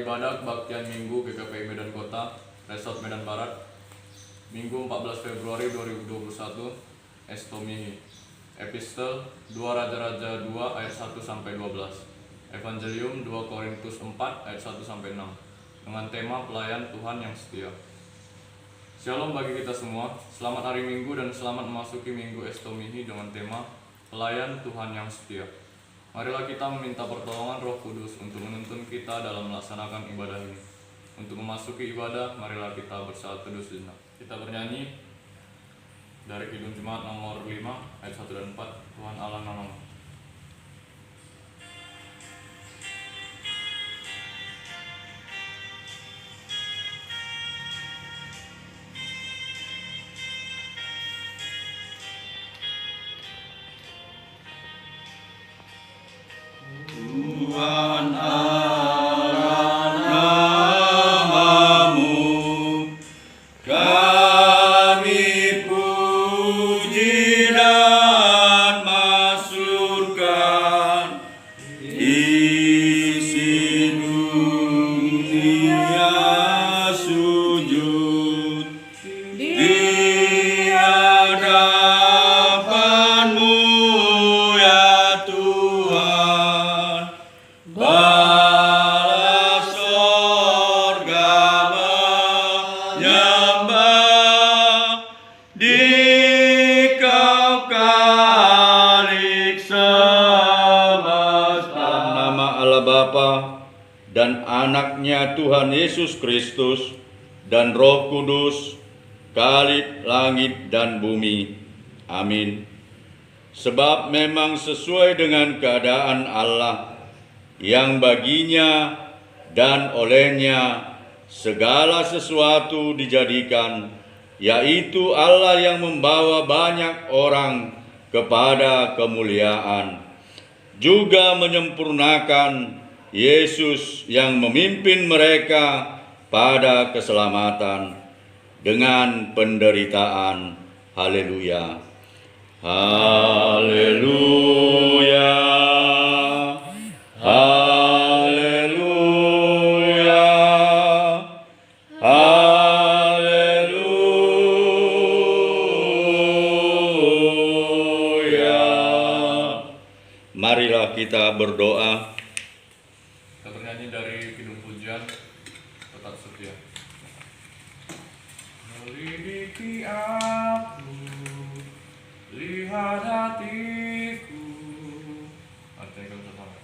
ibadah kebaktian Minggu GKPI Medan Kota, Resort Medan Barat, Minggu 14 Februari 2021, Estomihi. Epistel 2 Raja-Raja 2 ayat 1-12. Evangelium 2 Korintus 4 ayat 1-6 dengan tema pelayan Tuhan yang setia. Shalom bagi kita semua. Selamat hari Minggu dan selamat memasuki Minggu Estomihi dengan tema pelayan Tuhan yang setia. Marilah kita meminta pertolongan Roh Kudus untuk menuntun kita dalam melaksanakan ibadah ini. Untuk memasuki ibadah, marilah kita bersaat teduh sejenak. Kita bernyanyi dari Kidung Jemaat nomor 5 ayat 1 dan 4, Tuhan Allah namamu. Tuhan Allah namamu, kami puji dan masyurkan, isi dunia sujud di hadapan-Mu ya Tuhan. Balas sorga menyembah di Kau Khalik semesta. Nama Allah Bapa dan Anaknya Tuhan Yesus Kristus dan Roh Kudus, Khalik langit dan bumi. Amin. Sebab memang sesuai dengan keadaan Allah, yang baginya dan olehnya segala sesuatu dijadikan, yaitu Allah yang membawa banyak orang kepada kemuliaan, juga menyempurnakan Yesus yang memimpin mereka pada keselamatan dengan penderitaan. Haleluya. Haleluya. Haleluya. Haleluya. Marilah kita berdoa. Kita bernyanyi dari Kidung Pujian Tetap Setia. Melidiki aku, lihat hatiku. Artinya kita sama.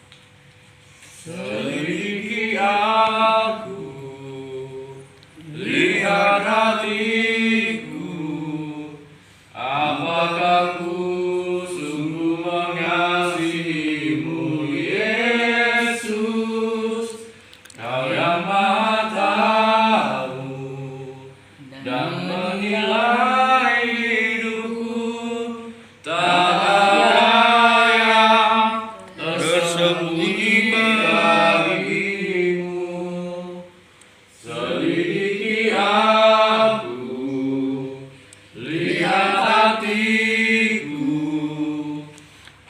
Selidiki aku, lihat hatiku, apakah ku sungguh mengasihimu, Yesus, Kau yang Maha Tahu dan menilai hidupku, tak ada yang tersembunyi bagimu. Selidiki aku, lihat hatiku,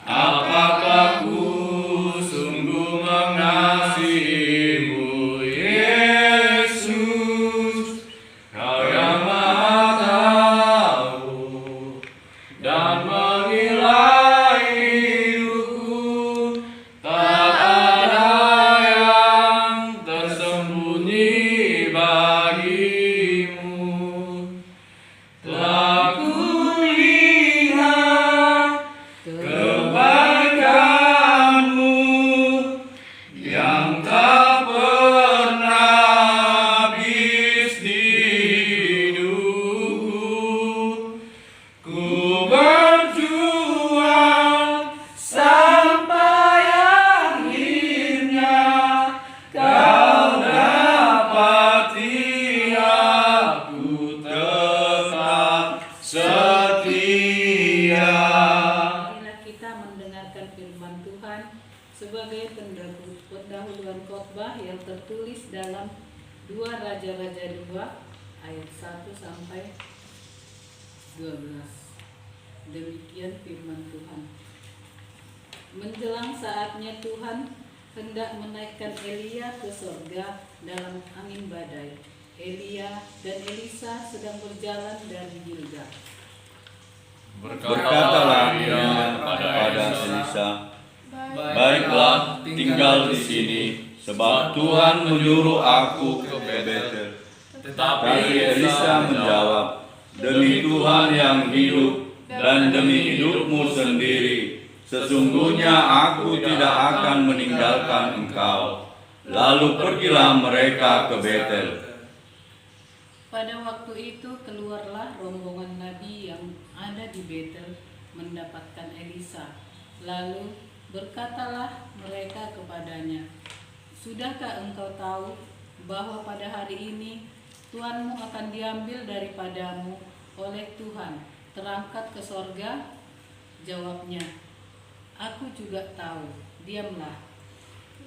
apakah ku sungguh mengasihimu, Yesus, Kau yang Maha Tahu dan menilai hidupku, tak ada yang tersembunyi bagimu. Telah kulihat kebaikan-Mu yang tak pernah habis di hidupku. Ku berjuang sampai akhirnya Kau dapati aku tetap setia. Marilah kita mendengarkan firman Tuhan sebagai pendahuluan khotbah yang tertulis dalam 2 Raja-Raja 2 ayat 1-12. Demikian firman Tuhan. Menjelang saatnya Tuhan hendak menaikkan Elia ke sorga dalam angin badai. Elia dan Elisa sedang berjalan dari Gilgal. Berkatalah Elia kepada Elisa, baiklah, tinggal di sini, sebab Tuhan menyuruh aku ke Betel. Tetapi Elisa menjawab, demi Tuhan yang hidup dan demi hidupmu sendiri, sesungguhnya aku tidak akan meninggalkan engkau. Lalu pergilah mereka ke Betel. Pada waktu itu keluarlah rombongan nabi yang ada di Betel mendapatkan Elisa. Lalu berkatalah mereka kepadanya, sudahkah engkau tahu bahwa pada hari ini Tuhanmu akan diambil daripadamu oleh Tuhan, terangkat ke sorga? Jawabnya, aku juga tahu, diamlah.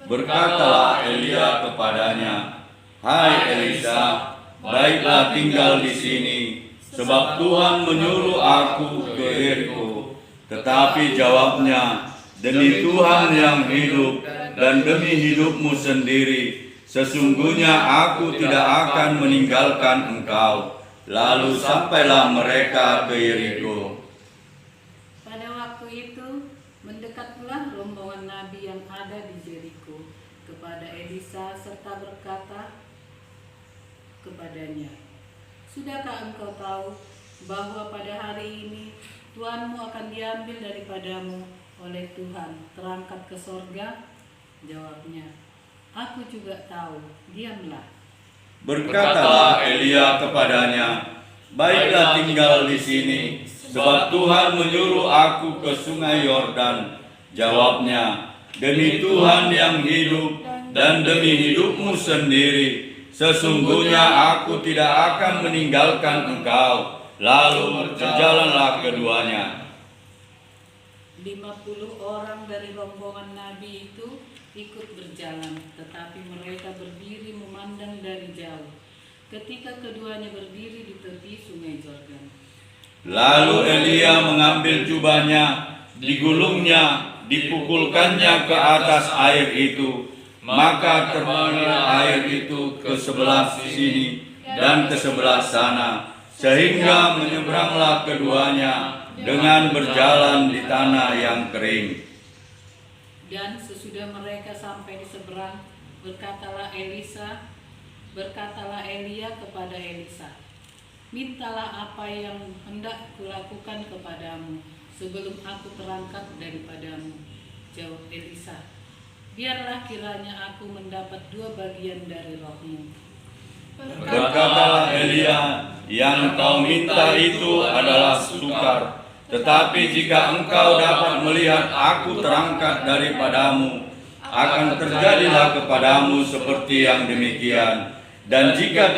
Berkatalah Elia kepadanya, hai Elisa, baiklah tinggal di sini, sebab Tuhan menyuruh aku ke Yeriko. Tetapi jawabnya, demi Tuhan yang hidup dan demi hidupmu sendiri, sesungguhnya aku tidak akan meninggalkan engkau. Lalu sampailah mereka ke Yeriko. Pada waktu itu mendekatlah rombongan nabi yang ada di Yeriko kepada Elisa serta berkata kepadanya, sudahkah engkau tahu bahwa pada hari ini Tuhanmu akan diambil daripadamu oleh Tuhan, terangkat ke sorga? Jawabnya, aku juga tahu, diamlah. Berkatalah Elia kepadanya, baiklah tinggal di sini, sebab Tuhan menyuruh aku ke sungai Yordan. Jawabnya, demi Tuhan yang hidup dan demi hidupmu sendiri, sesungguhnya aku tidak akan meninggalkan engkau. Lalu berjalanlah keduanya. 50 orang dari rombongan nabi itu ikut berjalan, tetapi mereka berdiri memandang dari jauh ketika keduanya berdiri di tepi sungai Yordan. Lalu Elia mengambil jubahnya, digulungnya, dipukulkannya ke atas air itu, maka terbanglah air itu ke sebelah sini dan ke sebelah sana, sehingga menyeberanglah keduanya dengan berjalan di tanah yang kering. Dan sesudah mereka sampai di seberang, berkatalah Elia kepada Elisa, mintalah apa yang hendak kulakukan kepadamu sebelum aku terangkat daripadamu. Jawab Elisa, biarlah kiranya aku mendapat 2 bagian dari rohmu. Berkatalah Elia, yang kau minta itu adalah sukar, tetapi jika engkau dapat melihat aku terangkat daripadamu, akan terjadilah kepadamu seperti yang demikian, dan jika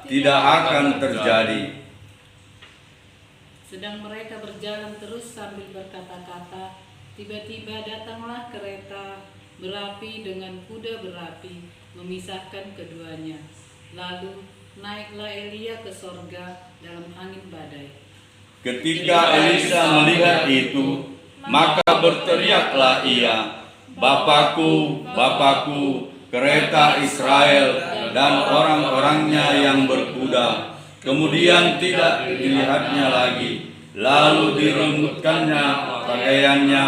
tidak akan terjadi. Sedang mereka berjalan terus sambil berkata-kata, tiba-tiba datanglah kereta berapi dengan kuda berapi memisahkan keduanya. Lalu naiklah Elia ke sorga dalam angin badai. Ketika Elisa melihat itu, maka berteriaklah ia, Bapakku, Bapakku, kereta Israel dan orang-orangnya yang berkuda. Kemudian tidak dilihatnya lagi. Lalu direngutkannya pakaiannya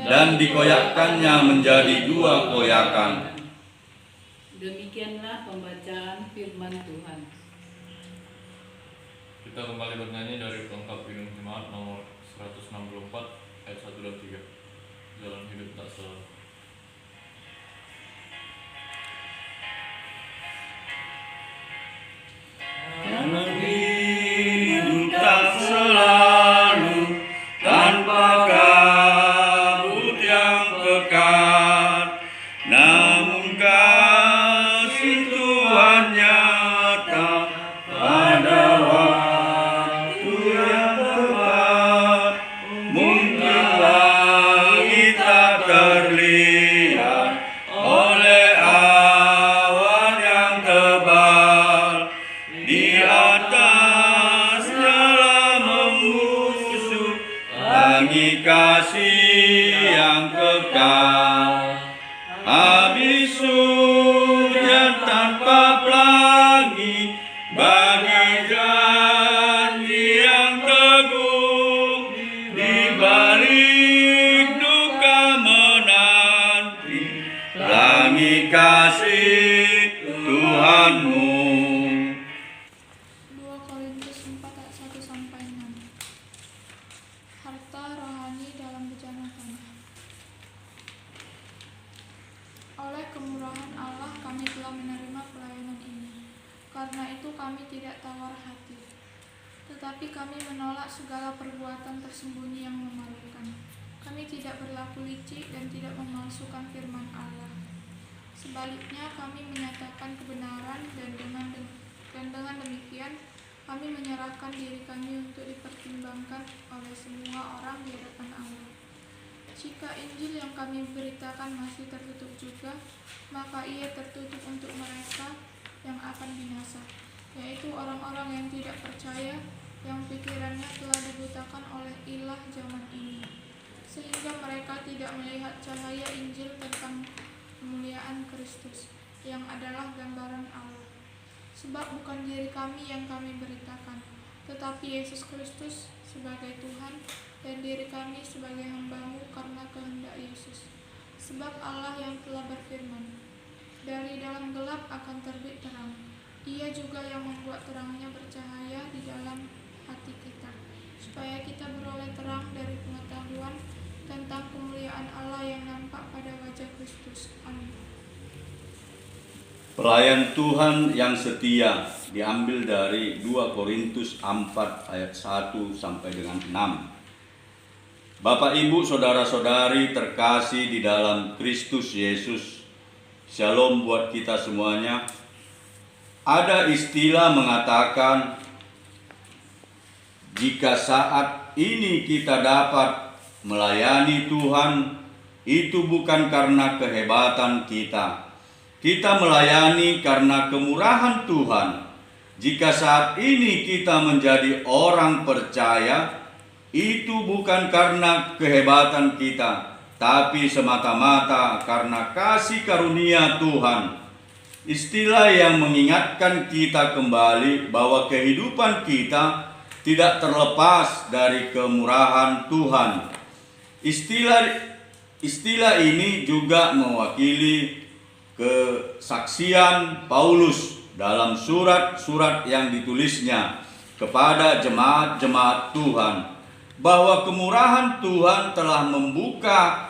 dan dikoyakkannya menjadi 2 koyakan. Demikianlah pembacaan firman Tuhan. Kita kembali bernyanyi dari pelengkap Himne Jemaat nomor 164 ayat 1 dan 3. Jalan hidup tak selalu. Jalan hidup tak selalu tanpa kabut yang pekat, namun kasih Tuhan nyata pada waktu yang tepat. Mungkin langit tak terlihat oleh awan yang tebal, di atasnya lah membusuk langit kasih yang kekal. habis surya tanpa pelangi, bagi janji yang teguh, di balik duka menanti, pelangi kasih Tuhanmu. 2 Korintus 4 ayat 1 sampai 6. Harta rohani dalam bejana tanah. Oleh kemurahan Allah kami telah menerima pelayanan ini. Karena itu kami tidak tawar hati. Tetapi kami menolak segala perbuatan tersembunyi yang memalukan. Kami tidak berlaku licik dan tidak memalsukan firman Allah. Sebaliknya kami menyatakan kebenaran dan dengan demikian kami menyerahkan diri kami untuk dipertimbangkan oleh semua orang di hadapan Allah. Jika Injil yang kami beritakan masih tertutup juga, maka ia tertutup untuk mereka yang akan binasa, yaitu orang-orang yang tidak percaya, yang pikirannya telah dibutakan oleh ilah zaman ini, sehingga mereka tidak melihat cahaya Injil tentang kemuliaan Kristus, yang adalah gambaran Allah. Sebab bukan diri kami yang kami beritakan, tetapi Yesus Kristus sebagai Tuhan, dan diri kami sebagai hamba-Mu karena kehendak Yesus. Sebab Allah yang telah berfirman, dari dalam gelap akan terbit terang. Ia juga yang membuat terangnya bercahaya di dalam hati kita, supaya kita beroleh terang dari pengetahuan tentang kemuliaan Allah yang nampak pada wajah Kristus. Amin. Pelayan Tuhan yang setia diambil dari 2 Korintus 4 ayat 1 sampai dengan 6. Bapak, Ibu, saudara-saudari terkasih di dalam Kristus Yesus, Shalom buat kita semuanya. Ada istilah mengatakan, jika saat ini kita dapat melayani Tuhan, itu bukan karena kehebatan kita. Kita melayani karena kemurahan Tuhan. Jika saat ini kita menjadi orang percaya, itu bukan karena kehebatan kita, tapi semata-mata karena kasih karunia Tuhan. Istilah yang mengingatkan kita kembali bahwa kehidupan kita tidak terlepas dari kemurahan Tuhan. Istilah ini juga mewakili kesaksian Paulus dalam surat-surat yang ditulisnya kepada jemaat-jemaat Tuhan, bahwa kemurahan Tuhan telah membuka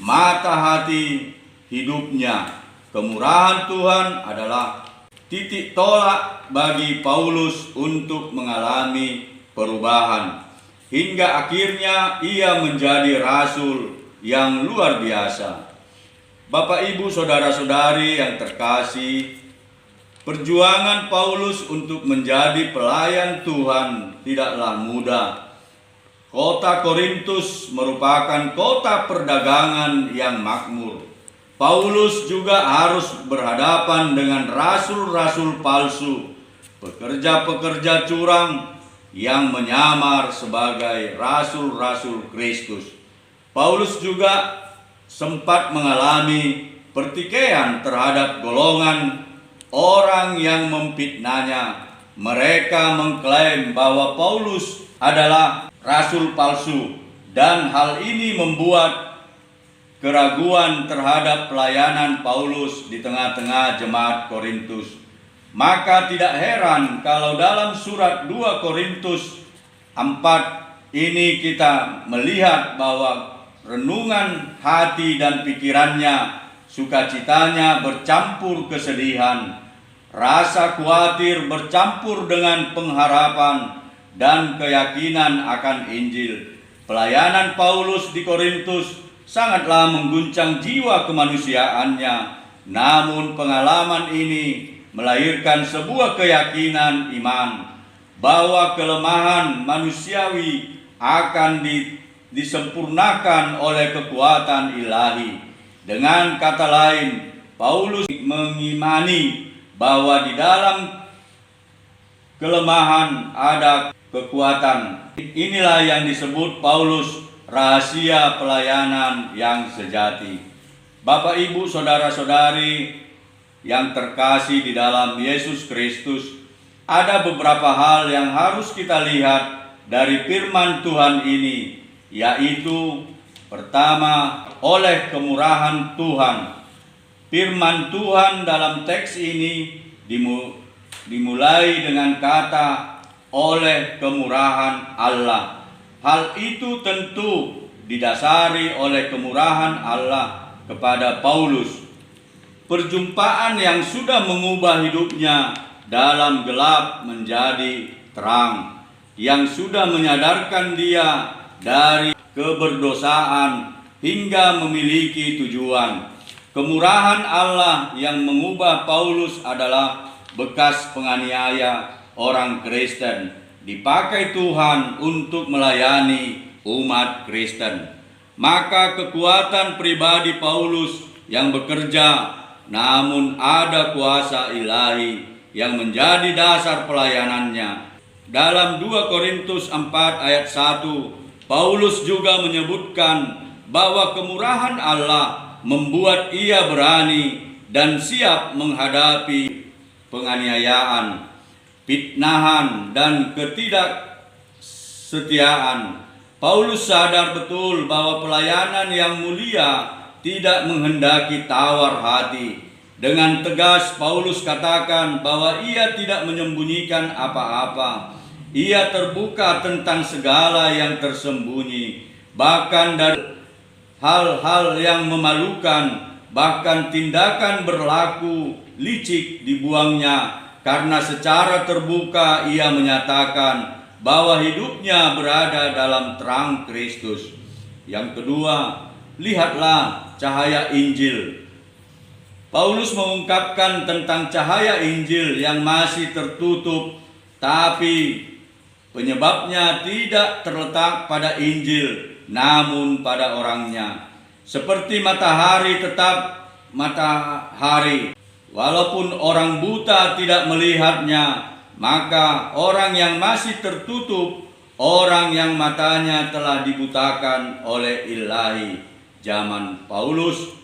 mata hati hidupnya. Kemurahan Tuhan adalah titik tolak bagi Paulus untuk mengalami perubahan, hingga akhirnya ia menjadi rasul yang luar biasa. Bapak, Ibu, saudara-saudari yang terkasih, perjuangan Paulus untuk menjadi pelayan Tuhan tidaklah mudah. Kota Korintus merupakan kota perdagangan yang makmur. Paulus juga harus berhadapan dengan rasul-rasul palsu, pekerja-pekerja curang yang menyamar sebagai rasul-rasul Kristus. Paulus juga sempat mengalami pertikaian terhadap golongan orang yang memfitnahnya. Mereka mengklaim bahwa Paulus adalah rasul palsu, dan hal ini membuat keraguan terhadap pelayanan Paulus di tengah-tengah jemaat Korintus. Maka tidak heran kalau dalam surat 2 Korintus 4 ini kita melihat bahwa renungan hati dan pikirannya, sukacitanya bercampur kesedihan, rasa khawatir bercampur dengan pengharapan dan keyakinan akan Injil. Pelayanan Paulus di Korintus sangatlah mengguncang jiwa kemanusiaannya, namun pengalaman ini melahirkan sebuah keyakinan iman bahwa kelemahan manusiawi akan disempurnakan oleh kekuatan ilahi. Dengan kata lain, Paulus mengimani bahwa di dalam kelemahan ada kekuatan. Inilah yang disebut Paulus rahasia pelayanan yang sejati. Bapak, Ibu, saudara-saudari yang terkasih di dalam Yesus Kristus, ada beberapa hal yang harus kita lihat dari firman Tuhan ini, yaitu pertama, oleh kemurahan Tuhan. Firman Tuhan dalam teks ini dimulai dengan kata oleh kemurahan Allah. Hal itu tentu didasari oleh kemurahan Allah kepada Paulus. Perjumpaan yang sudah mengubah hidupnya dalam gelap menjadi terang, yang sudah menyadarkan dia dari keberdosaan hingga memiliki tujuan. Kemurahan Allah yang mengubah Paulus adalah bekas penganiaya orang Kristen, dipakai Tuhan untuk melayani umat Kristen. Maka kekuatan pribadi Paulus yang bekerja, namun ada kuasa ilahi yang menjadi dasar pelayanannya. Dalam 2 Korintus 4 ayat 1, Paulus juga menyebutkan bahwa kemurahan Allah membuat ia berani dan siap menghadapi penganiayaan, fitnahan, dan ketidaksetiaan. Paulus sadar betul bahwa pelayanan yang mulia tidak menghendaki tawar hati. Dengan tegas Paulus katakan bahwa ia tidak menyembunyikan apa-apa. Ia terbuka tentang segala yang tersembunyi, bahkan dari hal-hal yang memalukan, bahkan tindakan berlaku licik dibuangnya, karena secara terbuka ia menyatakan bahwa hidupnya berada dalam terang Kristus. Yang kedua, lihatlah cahaya Injil. Paulus mengungkapkan tentang cahaya Injil yang masih tertutup, tapi penyebabnya tidak terletak pada Injil, namun pada orangnya. Seperti matahari tetap matahari, walaupun orang buta tidak melihatnya, maka orang yang masih tertutup, orang yang matanya telah dibutakan oleh ilahi zaman Paulus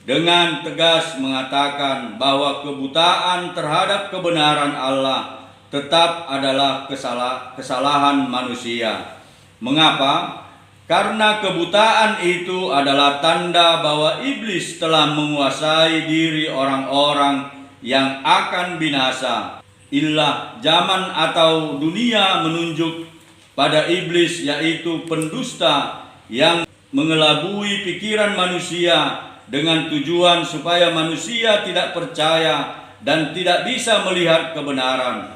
dengan tegas mengatakan bahwa kebutaan terhadap kebenaran Allah tetap adalah kesalahan manusia. Mengapa? Karena kebutaan itu adalah tanda bahwa iblis telah menguasai diri orang-orang yang akan binasa. Ilah zaman atau dunia menunjuk pada iblis, yaitu pendusta yang mengelabui pikiran manusia dengan tujuan supaya manusia tidak percaya dan tidak bisa melihat kebenaran.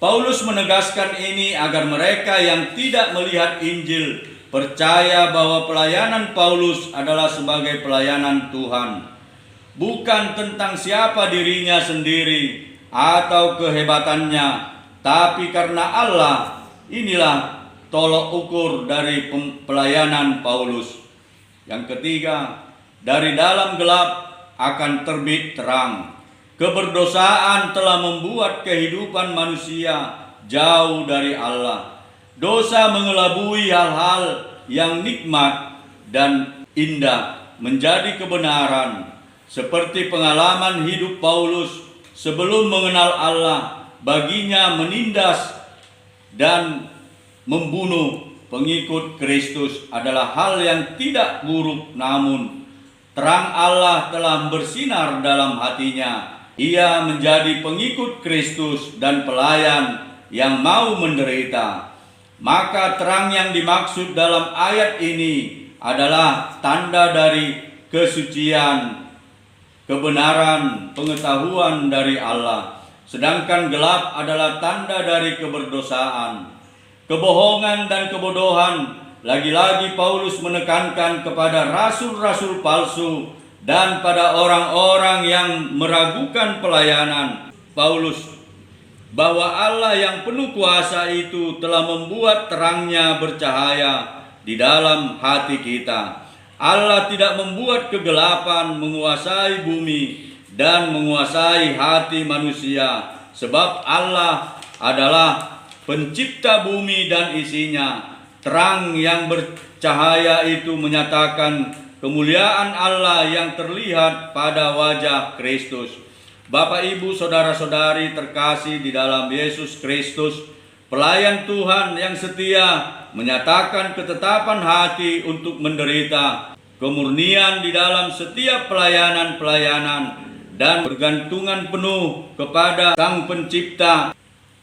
Paulus menegaskan ini agar mereka yang tidak melihat Injil percaya bahwa pelayanan Paulus adalah sebagai pelayanan Tuhan, bukan tentang siapa dirinya sendiri atau kehebatannya, tapi karena Allah. Inilah tolok ukur dari pelayanan Paulus. Yang ketiga, dari dalam gelap akan terbit terang. Keberdosaan telah membuat kehidupan manusia jauh dari Allah. Dosa mengelabui hal-hal yang nikmat dan indah menjadi kebenaran. Seperti pengalaman hidup Paulus sebelum mengenal Allah, baginya menindas dan membunuh pengikut Kristus adalah hal yang tidak buruk, namun terang Allah telah bersinar dalam hatinya. Ia menjadi pengikut Kristus dan pelayan yang mau menderita. Maka terang yang dimaksud dalam ayat ini adalah tanda dari kesucian, kebenaran, pengetahuan dari Allah. Sedangkan gelap adalah tanda dari keberdosaan, kebohongan dan kebodohan. Lagi-lagi Paulus menekankan kepada rasul-rasul palsu dan pada orang-orang yang meragukan pelayanan Paulus bahwa Allah yang penuh kuasa itu telah membuat terangnya bercahaya di dalam hati kita. Allah tidak membuat kegelapan menguasai bumi dan menguasai hati manusia, sebab Allah adalah pencipta bumi dan isinya. Terang yang bercahaya itu menyatakan kemuliaan Allah yang terlihat pada wajah Kristus. Bapak, Ibu, saudara-saudari terkasih di dalam Yesus Kristus, pelayan Tuhan yang setia menyatakan ketetapan hati untuk menderita, kemurnian di dalam setiap pelayanan-pelayanan, dan bergantungan penuh kepada Sang Pencipta.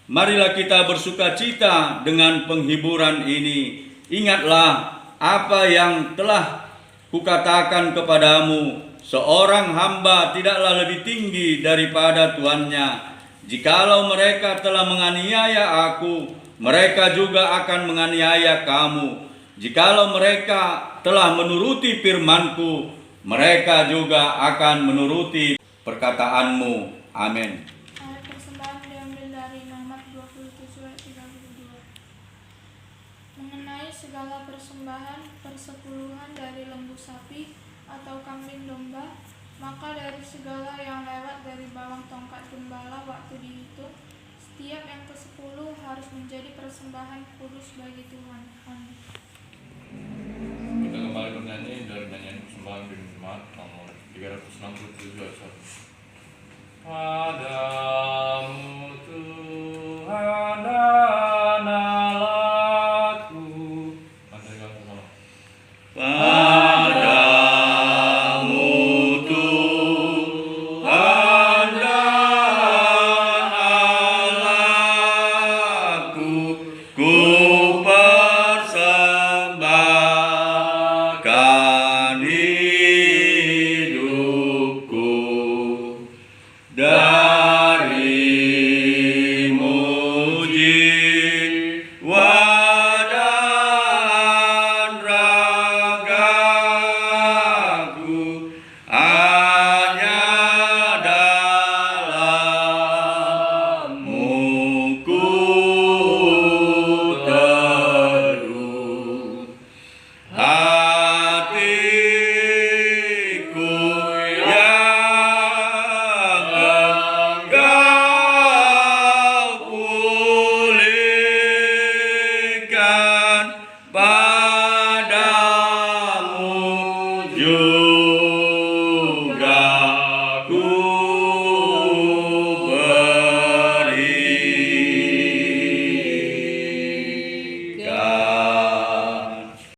Marilah kita bersukacita dengan penghiburan ini. Ingatlah apa yang telah kukatakan kepadamu, seorang hamba tidaklah lebih tinggi daripada tuannya. Jikalau mereka telah menganiaya aku, mereka juga akan menganiaya kamu. Jikalau mereka telah menuruti firman-Ku, mereka juga akan menuruti perkataanmu. Amin. Ayat persembahan diambil dari Imamat 27 ayat 32. Mengenai segala persembahan persepuluhan dari lembu sapi atau kambing domba, maka dari segala yang lewat dari bawah tongkat gembala waktu dihitung, setiap yang ke-10 harus menjadi persembahan kudus bagi Tuhan. Amin. Kita kembali bernyanyi dari nyanyian persembahan di Jemaat nomor 367 ayat 1. Pada